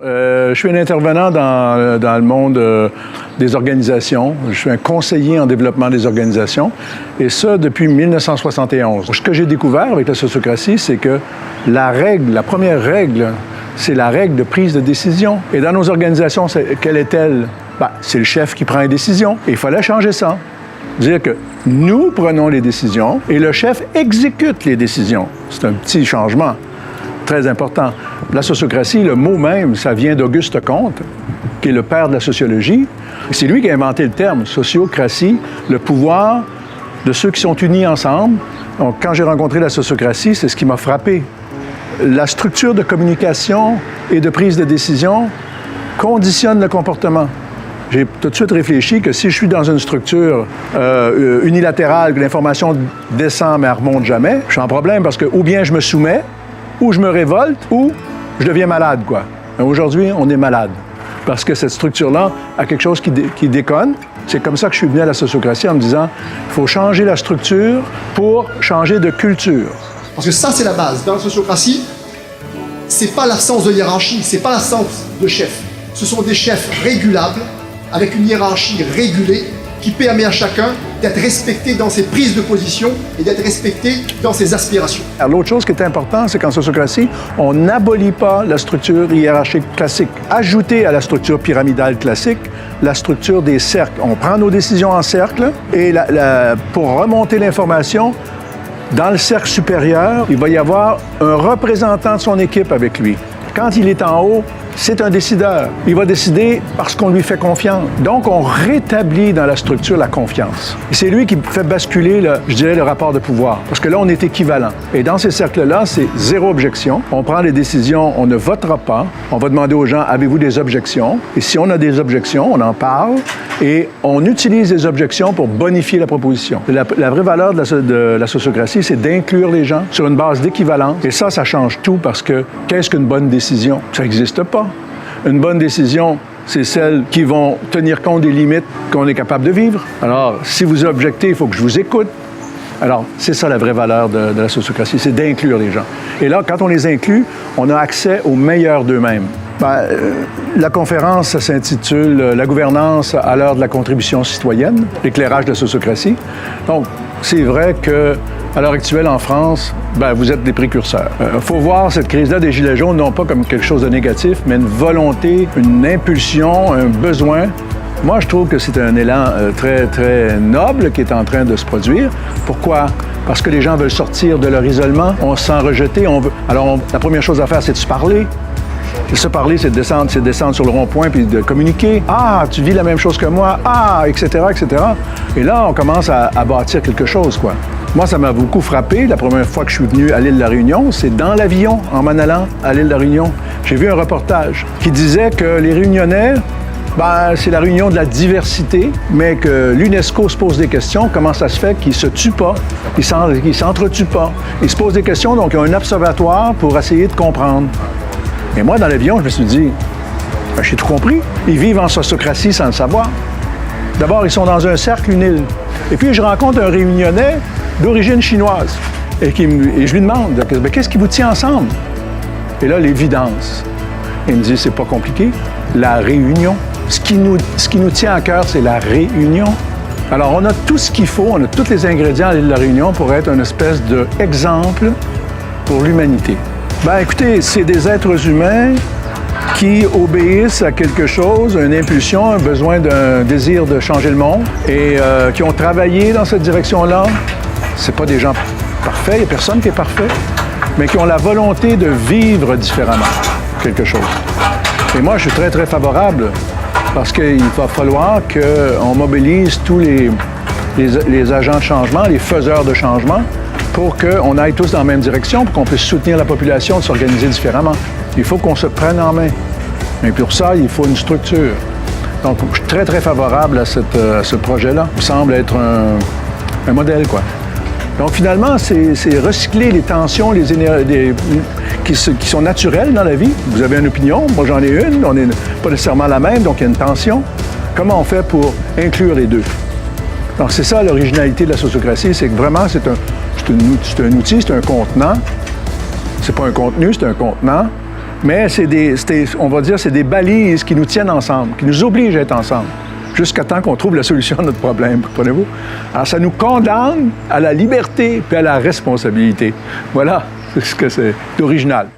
Je suis un intervenant dans le monde des organisations. Je suis un conseiller en développement des organisations, et ça depuis 1971. Ce que j'ai découvert avec la sociocratie, c'est que la première règle, c'est la règle de prise de décision. Et dans nos organisations, quelle est-elle? C'est le chef qui prend les décisions. Et il fallait changer ça. Dire que nous prenons les décisions et le chef exécute les décisions. C'est un petit changement très important. La sociocratie, le mot même, ça vient d'Auguste Comte, qui est le père de la sociologie. C'est lui qui a inventé le terme sociocratie, le pouvoir de ceux qui sont unis ensemble. Donc, quand j'ai rencontré la sociocratie, c'est ce qui m'a frappé. La structure de communication et de prise de décision conditionne le comportement. J'ai tout de suite réfléchi que si je suis dans une structure unilatérale, que l'information descend mais elle ne remonte jamais, je suis en problème parce que ou bien je me soumets, ou je me révolte, ou je deviens malade, quoi. Aujourd'hui, on est malade parce que cette structure-là a quelque chose qui déconne. C'est comme ça que je suis venu à la sociocratie en me disant il faut changer la structure pour changer de culture. Parce que ça, c'est la base. Dans la sociocratie, c'est pas l'absence de hiérarchie, c'est pas l'absence de chef. Ce sont des chefs régulables, avec une hiérarchie régulée, qui permet à chacun d'être respecté dans ses prises de position et d'être respecté dans ses aspirations. L'autre chose qui est importante, c'est qu'en sociocratie, on n'abolit pas la structure hiérarchique classique. Ajouter à la structure pyramidale classique la structure des cercles. On prend nos décisions en cercle et pour remonter l'information, dans le cercle supérieur, il va y avoir un représentant de son équipe avec lui. Quand il est en haut, c'est un décideur. Il va décider parce qu'on lui fait confiance. Donc, on rétablit dans la structure la confiance. Et c'est lui qui fait basculer, le rapport de pouvoir. Parce que là, on est équivalent. Et dans ces cercles-là, c'est zéro objection. On prend les décisions, on ne votera pas. On va demander aux gens, avez-vous des objections? Et si on a des objections, on en parle. Et on utilise les objections pour bonifier la proposition. La vraie valeur de la sociocratie, c'est d'inclure les gens sur une base d'équivalence. Et ça change tout parce que qu'est-ce qu'une bonne décision? Ça n'existe pas. Une bonne décision, c'est celles qui vont tenir compte des limites qu'on est capable de vivre. Alors, si vous objectez, il faut que je vous écoute. Alors, c'est ça la vraie valeur de la sociocratie, c'est d'inclure les gens. Et là, quand on les inclut, on a accès au meilleur d'eux-mêmes. La conférence, ça s'intitule « La gouvernance à l'heure de la contribution citoyenne, l'éclairage de la sociocratie ». Donc, c'est vrai qu'à l'heure actuelle, en France, vous êtes des précurseurs. Il faut voir cette crise-là des Gilets jaunes non pas comme quelque chose de négatif, mais une volonté, une impulsion, un besoin. Moi, je trouve que c'est un élan très, très noble qui est en train de se produire. Pourquoi? Parce que les gens veulent sortir de leur isolement, on se sent rejeté. Alors, la première chose à faire, c'est de se parler. Se parler, c'est de descendre sur le rond-point puis de communiquer. « Ah, tu vis la même chose que moi. Ah, etc., etc. » Et là, on commence à bâtir quelque chose, quoi. Moi, ça m'a beaucoup frappé. La première fois que je suis venu à l'île de la Réunion, c'est dans l'avion, en m'en allant à l'île de la Réunion. J'ai vu un reportage qui disait que les Réunionnais, c'est la réunion de la diversité, mais que l'UNESCO se pose des questions. Comment ça se fait qu'ils ne se tuent pas, qu'ils ne s'entretuent pas? Ils se posent des questions, donc ils ont un observatoire pour essayer de comprendre. Et moi, dans l'avion, je me suis dit, j'ai tout compris. Ils vivent en sociocratie sans le savoir. D'abord, ils sont dans un cercle, une île. Et puis, je rencontre un Réunionnais d'origine chinoise. Et je lui demande, qu'est-ce qui vous tient ensemble? Et là, l'évidence. Il me dit, c'est pas compliqué. La réunion. Ce qui nous tient à cœur, c'est la réunion. Alors, on a tout ce qu'il faut, on a tous les ingrédients à l'île de la Réunion pour être une espèce d'exemple pour l'humanité. Écoutez, c'est des êtres humains qui obéissent à quelque chose, une impulsion, un besoin, d'un désir de changer le monde et qui ont travaillé dans cette direction-là. C'est pas des gens parfaits, il n'y a personne qui est parfait, mais qui ont la volonté de vivre différemment quelque chose. Et moi, je suis très, très favorable parce qu'il va falloir qu'on mobilise tous les agents de changement, les faiseurs de changement, pour qu'on aille tous dans la même direction, pour qu'on puisse soutenir la population de s'organiser différemment. Il faut qu'on se prenne en main. Mais pour ça, il faut une structure. Donc, je suis très, très favorable à ce projet-là. Il semble être un modèle, quoi. Donc, finalement, c'est recycler les tensions, les énergies qui sont naturelles dans la vie. Vous avez une opinion, moi j'en ai une, on n'est pas nécessairement la même, donc il y a une tension. Comment on fait pour inclure les deux? Donc, c'est ça l'originalité de la sociocratie, c'est que vraiment, c'est un outil, c'est un contenant. C'est pas un contenu, c'est un contenant Mais on va dire, c'est des balises qui nous tiennent ensemble, qui nous obligent à être ensemble, jusqu'à temps qu'on trouve la solution à notre problème, comprenez-vous? Alors, ça nous condamne à la liberté puis à la responsabilité. Voilà ce que c'est d'original.